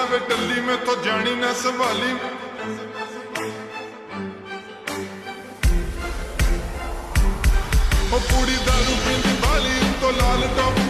ਜਾਵੇ ਟੱਲੀ ਮੈਥੋਂ ਜਾਣੀ ਨਾ ਸੰਭਾਲੀ। ਉਹ ਕੁੜੀ ਦਾਰੂ ਪੀਂਦੀ ਬਾਲੀ ਤੋਂ ਲਾਲ ਟੌਪ